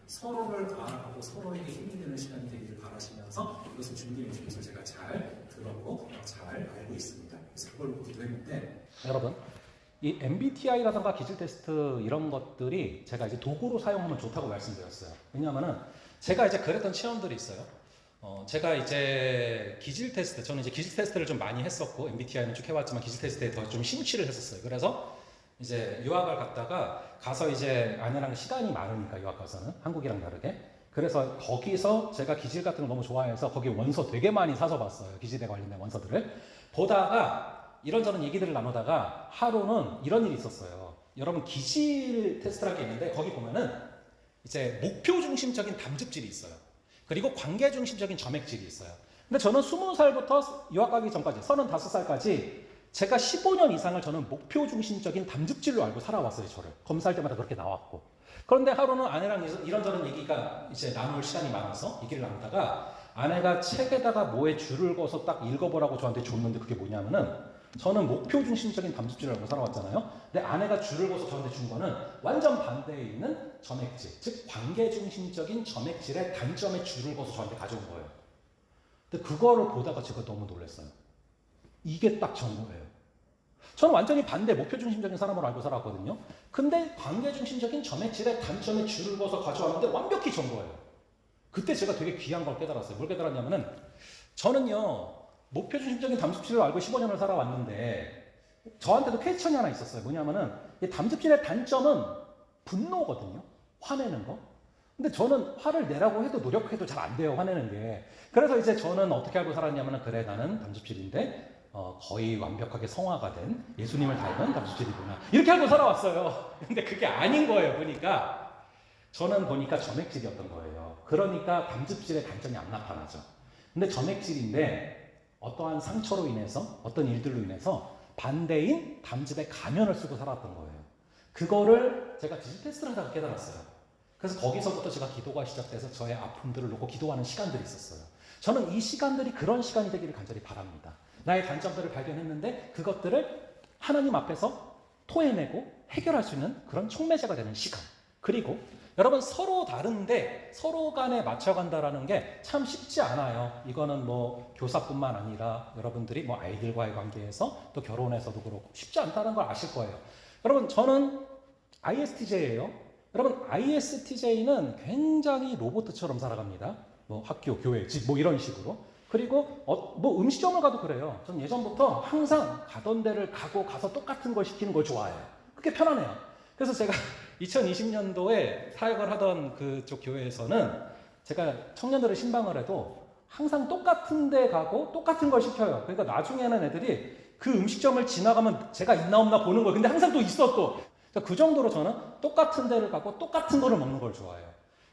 서로를 알아가고 서로에게 힘이 되는 시간이 되기를 바라시면서 이것을 준비해 주신 것을 제가 잘 들었고 잘 알고 있습니다. 그래서 그걸 기도했는데 여러분, 이 MBTI라든가 기질 테스트 이런 것들이 제가 이제 도구로 사용하면 좋다고 말씀드렸어요. 왜냐하면은 제가 이제 그랬던 체험들이 있어요. 제가 이제 기질 테스트, 저는 이제 기질 테스트를 좀 많이 했었고 MBTI는 쭉 해왔지만 기질 테스트에 더 좀 심취를 했었어요. 그래서 이제 유학을 갔다가 가서 이제 아내랑 시간이 많으니까 유학 가서는 한국이랑 다르게. 그래서 거기서 제가 기질 같은 거 너무 좋아해서 거기 원서 되게 많이 사서 봤어요. 기질에 관련된 원서들을 보다가 이런저런 얘기들을 나누다가 하루는 이런 일이 있었어요. 여러분 기질 테스트라는 게 있는데 거기 보면은 이제 목표 중심적인 담즙질이 있어요. 그리고 관계 중심적인 점액질이 있어요. 근데 저는 20살부터 유학 가기 전까지 35살까지 제가 15년 이상을 저는 목표 중심적인 담즙질로 알고 살아왔어요. 저를 검사할 때마다 그렇게 나왔고. 그런데 하루는 아내랑 이런저런 얘기가 이제 나눌 시간이 많아서 얘기를 나누다가 아내가 책에다가 뭐에 줄을 그어서 딱 읽어보라고 저한테 줬는데 그게 뭐냐면은 저는 목표 중심적인 담즙질을 알고 살아왔잖아요. 근데 아내가 줄을 그어서 저한테 준 거는 완전 반대에 있는 점액질, 즉 관계 중심적인 점액질의 단점에 줄을 그어서 저한테 가져온 거예요. 근데 그거를 보다가 제가 너무 놀랐어요. 이게 딱 전부예요. 저는 완전히 반대 목표 중심적인 사람으로 알고 살았거든요. 근데 관계 중심적인 점액질의 단점에 줄을 그어서 가져왔는데 완벽히 전거예요. 그때 제가 되게 귀한 걸 깨달았어요. 뭘 깨달았냐면은 저는요 목표 중심적인 담즙질을 알고 15년을 살아왔는데 저한테도 퀘스천이 하나 있었어요. 뭐냐면은 이 담즙질의 단점은 분노거든요. 화내는 거. 근데 저는 화를 내라고 해도 노력해도 잘 안 돼요. 화내는 게. 그래서 이제 저는 어떻게 알고 살았냐면은 그래 나는 담즙질인데 거의 완벽하게 성화가 된 예수님을 닮은 담즙질이구나. 이렇게 알고 살아왔어요. 근데 그게 아닌 거예요. 보니까 저는 보니까 점액질이었던 거예요. 그러니까 담즙질의 단점이 안 나타나죠. 근데 점액질인데 어떠한 상처로 인해서 어떤 일들로 인해서 반대인 담즙의 가면을 쓰고 살았던 거예요. 그거를 제가 기질 테스트를 하다가 깨달았어요. 그래서 거기서부터 제가 기도가 시작돼서 저의 아픔들을 놓고 기도하는 시간들이 있었어요. 저는 이 시간들이 그런 시간이 되기를 간절히 바랍니다. 나의 단점들을 발견했는데 그것들을 하나님 앞에서 토해내고 해결할 수 있는 그런 촉매제가 되는 시간. 그리고 여러분 서로 다른데 서로 간에 맞춰간다라는 게 참 쉽지 않아요. 이거는 뭐 교사뿐만 아니라 여러분들이 뭐 아이들과의 관계에서 또 결혼에서도 그렇고 쉽지 않다는 걸 아실 거예요. 여러분 저는 ISTJ예요. 여러분 ISTJ는 굉장히 로봇처럼 살아갑니다. 뭐 학교, 교회, 집 뭐 이런 식으로. 그리고 뭐 음식점을 가도 그래요. 전 예전부터 항상 가던 데를 가서 똑같은 걸 시키는 걸 좋아해요. 그게 편하네요. 그래서 제가 2020년도에 사역을 하던 그쪽 교회에서는 제가 청년들을 신방을 해도 항상 똑같은 데 가고 똑같은 걸 시켜요. 그러니까 나중에는 애들이 그 음식점을 지나가면 제가 있나 없나 보는 거예요. 근데 항상 또 있어 또. 그 정도로 저는 똑같은 데를 가고 똑같은 거를 먹는 걸 좋아해요.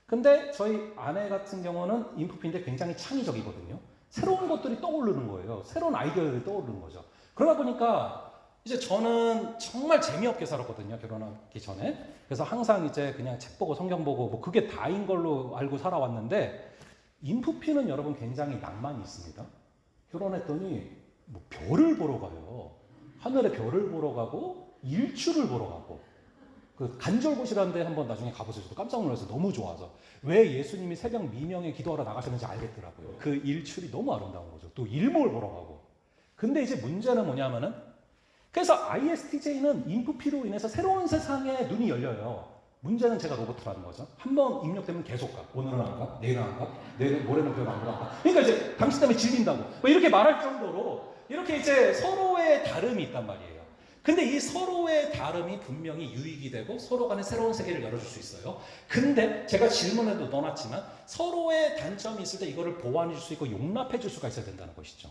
근데 저희 아내 같은 경우는 인프피인데 굉장히 창의적이거든요. 새로운 것들이 떠오르는 거예요. 새로운 아이디어들이 떠오르는 거죠. 그러다 보니까 이제 저는 정말 재미없게 살았거든요. 결혼하기 전에. 그래서 항상 이제 그냥 책 보고 성경 보고 뭐 그게 다인 걸로 알고 살아왔는데 인프피는 여러분 굉장히 낭만이 있습니다. 결혼했더니 뭐 별을 보러 가요. 하늘에 별을 보러 가고 일출을 보러 가고 그 간절곶이라는 데 한번 나중에 가보세요. 저도 깜짝 놀라서 너무 좋아서 왜 예수님이 새벽 미명에 기도하러 나가셨는지 알겠더라고요. 그 일출이 너무 아름다운 거죠. 또 일몰 보러 가고. 근데 이제 문제는 뭐냐면은 그래서 ISTJ는 인프피로 인해서 새로운 세상에 눈이 열려요. 문제는 제가 로봇이라는 거죠. 한번 입력되면 계속 가. 오늘은 안 가, 내일은 안 가, 모레는 별로 안 가. 그러니까 이제 당신 때문에 질린다고. 뭐 이렇게 말할 정도로 이렇게 이제 서로의 다름이 있단 말이에요. 근데 이 서로의 다름이 분명히 유익이 되고 서로 간에 새로운 세계를 열어줄 수 있어요. 근데 제가 질문에도 넣어놨지만 서로의 단점이 있을 때 이거를 보완해 줄 수 있고 용납해 줄 수가 있어야 된다는 것이죠.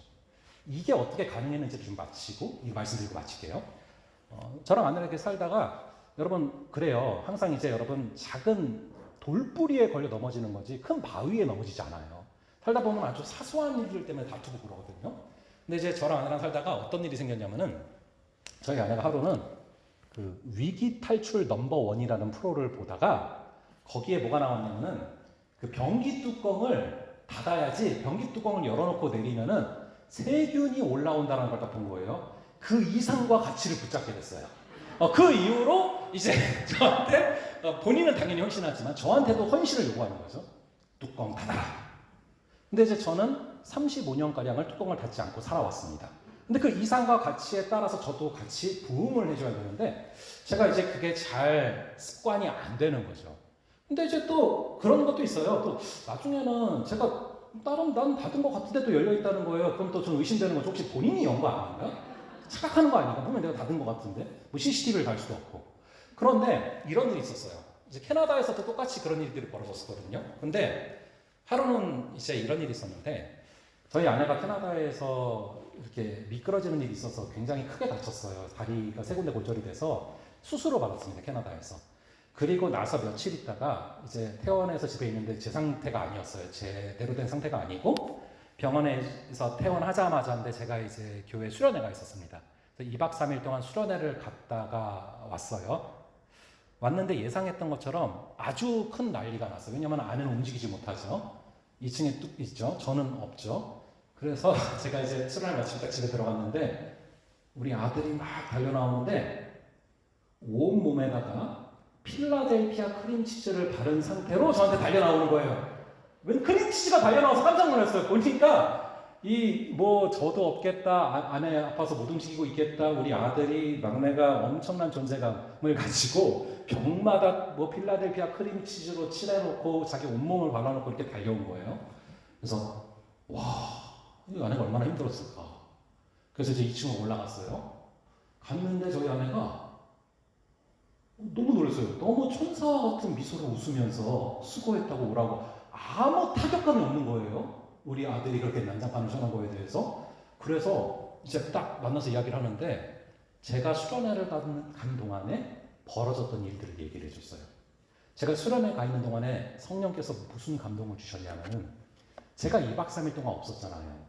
이게 어떻게 가능했는지 좀 마치고 이 말씀드리고 마칠게요. 저랑 아내랑 이렇게 살다가 여러분 그래요. 항상 이제 여러분 작은 돌뿌리에 걸려 넘어지는 거지 큰 바위에 넘어지지 않아요. 살다 보면 아주 사소한 일들 때문에 다투고 그러거든요. 근데 이제 저랑 아내랑 살다가 어떤 일이 생겼냐면은 저희 아내가 하루는 그 위기 탈출 넘버1이라는 프로를 보다가 거기에 뭐가 나왔냐면은 그 변기 뚜껑을 닫아야지 변기 뚜껑을 열어놓고 내리면은 세균이 올라온다는 걸 딱 본 거예요. 그 이상과 가치를 붙잡게 됐어요. 그 이후로 이제 저한테 본인은 당연히 헌신하지만 저한테도 헌신을 요구하는 거죠. 뚜껑 닫아라. 근데 이제 저는 35년가량을 뚜껑을 닫지 않고 살아왔습니다. 근데 그 이상과 가치에 따라서 저도 같이 부응을 해줘야 되는데 제가 이제 그게 잘 습관이 안 되는 거죠. 근데 이제 또 그런 것도 있어요. 또 나중에는 제가 난 닫은 것 같은데 또 열려 있다는 거예요. 그럼 또 저는 의심되는 거죠. 혹시 본인이 연 거 아닌가? 착각하는 거 아닌가? 보면 내가 닫은 것 같은데 뭐 CCTV를 달 수도 없고. 그런데 이런 일이 있었어요. 이제 캐나다에서도 똑같이 그런 일들이 벌어졌었거든요. 근데 하루는 이제 이런 일이 있었는데 저희 아내가 캐나다에서 이렇게 미끄러지는 일이 있어서 굉장히 크게 다쳤어요. 다리가 세 군데 골절이 돼서 수술을 받았습니다. 캐나다에서. 그리고 나서 며칠 있다가 이제 퇴원해서 집에 있는데 제 상태가 아니었어요. 제대로 된 상태가 아니고 병원에서 퇴원하자마자인데 제가 이제 교회 수련회가 있었습니다. 2박 3일 동안 수련회를 갔다가 왔어요. 왔는데 예상했던 것처럼 아주 큰 난리가 났어요. 왜냐면 아내는 움직이지 못하죠. 2층에 뚝 있죠. 저는 없죠. 그래서 제가 이제 수련회 마치고 딱 집에 들어갔는데 우리 아들이 막 달려나오는데 온몸에다가 필라델피아 크림치즈를 바른 상태로 저한테 달려나오는 거예요. 웬 크림치즈가 달려나와서 깜짝 놀랐어요. 보니까 저도 없겠다, 아내 아파서 못 움직이고 있겠다, 우리 아들이 막내가 엄청난 존재감을 가지고 병마다 필라델피아 크림치즈로 칠해놓고 자기 온몸을 발라놓고 이렇게 달려온 거예요. 그래서 이 아내가 얼마나 힘들었을까. 그래서 이제 2층으로 올라갔어요. 갔는데 저희 아내가 너무 놀랐어요. 너무 천사 같은 미소로 웃으면서 수고했다고 오라고 아무 타격감이 없는 거예요. 우리 아들이 그렇게 난장판을 쳐놓은 거에 대해서. 그래서 이제 딱 만나서 이야기를 하는데 제가 수련회를 간 동안에 벌어졌던 일들을 얘기를 해줬어요. 제가 수련회 가 있는 동안에 성령께서 무슨 감동을 주셨냐면은 제가 2박 3일 동안 없었잖아요.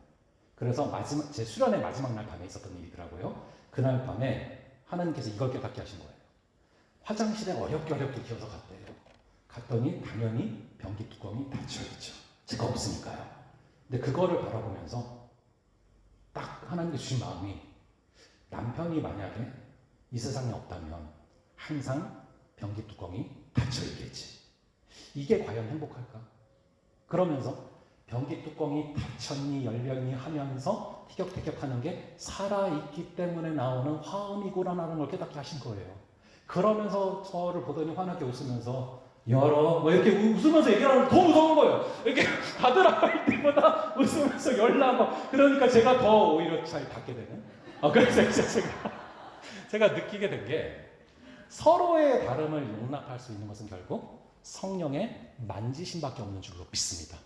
그래서 제 수련회 마지막 날 밤에 있었던 일이더라고요. 그날 밤에 하나님께서 이걸 깨닫게 하신 거예요. 화장실에 어렵게 기어서 갔대요. 갔더니 당연히 변기 뚜껑이 닫혀있죠. 제가 없으니까요. 근데 그거를 바라보면서 딱 하나님께 주신 마음이 남편이 만약에 이 세상에 없다면 항상 변기 뚜껑이 닫혀있겠지. 이게 과연 행복할까? 그러면서 변기 뚜껑이 닫혔니 열렸니 하면서 티격태격하는 게 살아있기 때문에 나오는 화음이구나라는 걸 깨닫게 하신 거예요. 그러면서 저를 보더니 환하게 웃으면서 열어 이렇게 웃으면서 얘기하는 더 무서운 거예요. 이렇게 닫으라고 할 때보다 웃으면서 열라고. 그러니까 제가 더 오히려 잘 닫게 되는. 그래서 이제 제가 느끼게 된 게 서로의 다름을 용납할 수 있는 것은 결국 성령의 만지심밖에 없는 줄로 믿습니다.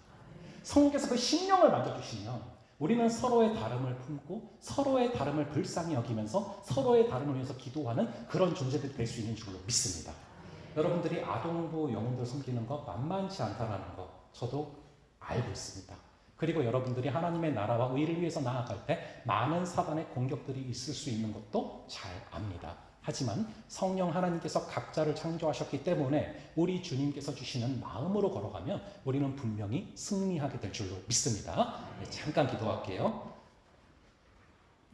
성령께서 그 심령을 만져주시면 우리는 서로의 다름을 품고 서로의 다름을 불쌍히 여기면서 서로의 다름을 위해서 기도하는 그런 존재들이 될 수 있는 줄로 믿습니다. 여러분들이 아동부 영혼들 섬기는 거 만만치 않다라는 거 저도 알고 있습니다. 그리고 여러분들이 하나님의 나라와 의를 위해서 나아갈 때 많은 사단의 공격들이 있을 수 있는 것도 잘 압니다. 하지만 성령 하나님께서 각자를 창조하셨기 때문에 우리 주님께서 주시는 마음으로 걸어가면 우리는 분명히 승리하게 될 줄로 믿습니다. 잠깐 기도할게요.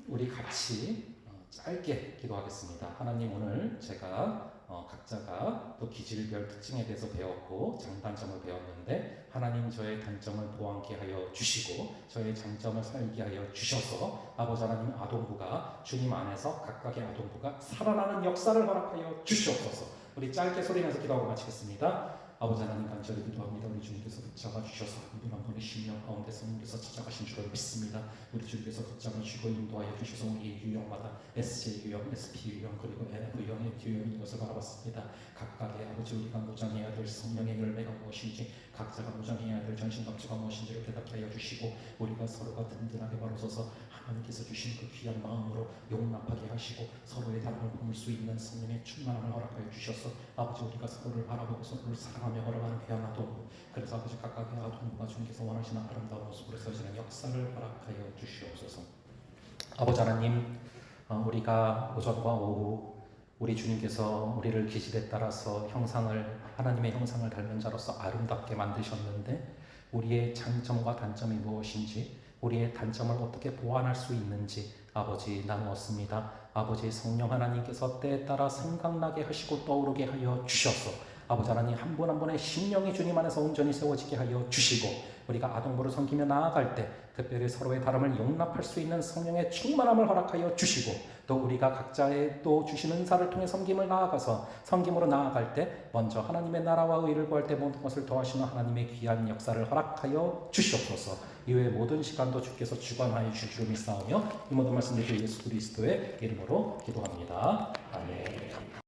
우리 같이 짧게 기도하겠습니다. 하나님, 오늘 제가 각자가 또 기질별 특징에 대해서 배웠고 장단점을 배웠는데 하나님, 저의 단점을 보완케 하여 주시고 저의 장점을 살게 하여 주셔서 아버지 하나님, 아동부가 주님 안에서 각각의 아동부가 살아나는 역사를 허락하여 주시옵소서. 우리 짧게 소리내서 기도하고 마치겠습니다. 아버지 하나님, 간절히 기도합니다. 우리 주님께서 붙잡아 주셔서 한 분 한 분의 심령 가운데 성령께서 찾아가신 줄을 믿습니다. 우리 주님께서 붙잡아 주시고 인도하여 주셔서 우리 유형마다 SJ 유형, SP 유형, 그리고 NF 유형, MT 유형인 것을 바라봤습니다. 각각의 아버지, 우리가 무장해야 될 성령의 열매가 무엇인지, 각자가 무장해야 될 전신갑주가 무엇인지를 대답하여 주시고 우리가 서로가 든든하게 바로서서 하나님께서 주신 그 귀한 마음으로 용납하게 하시고 서로의 다름을 품을 수 있는 성령의 충만함을 허락하여 주셔서 아버지, 우리가 서로를 바라보고 서로를 사랑하며 걸어가는 귀한 아동부, 그래서 아버지 각각의 아동부가 주님께서 원하시는 아름다운 모습으로 서지는 역사를 허락하여 주시옵소서. 아버지 하나님, 우리가 오전과 오후 우리 주님께서 우리를 기질에 따라서 하나님의 형상을 닮은 자로서 아름답게 만드셨는데 우리의 장점과 단점이 무엇인지, 우리의 단점을 어떻게 보완할 수 있는지 아버지 나누었습니다. 아버지, 성령 하나님께서 때에 따라 생각나게 하시고 떠오르게 하여 주셔서 아버지 하나님 한 분 한 분의 심령이 주님 안에서 온전히 세워지게 하여 주시고 우리가 아동부를 섬기며 나아갈 때 특별히 서로의 다름을 용납할 수 있는 성령의 충만함을 허락하여 주시고 또 우리가 각자의 또 주신 은사를 통해 섬김을 나아가서 섬김으로 나아갈 때 먼저 하나님의 나라와 의를 구할 때 모든 것을 더하시는 하나님의 귀한 역사를 허락하여 주시옵소서. 이외의 모든 시간도 주께서 주관하여 주시로 믿사오며 이 모든 말씀 주 예수 그리스도의 이름으로 기도합니다. 아멘.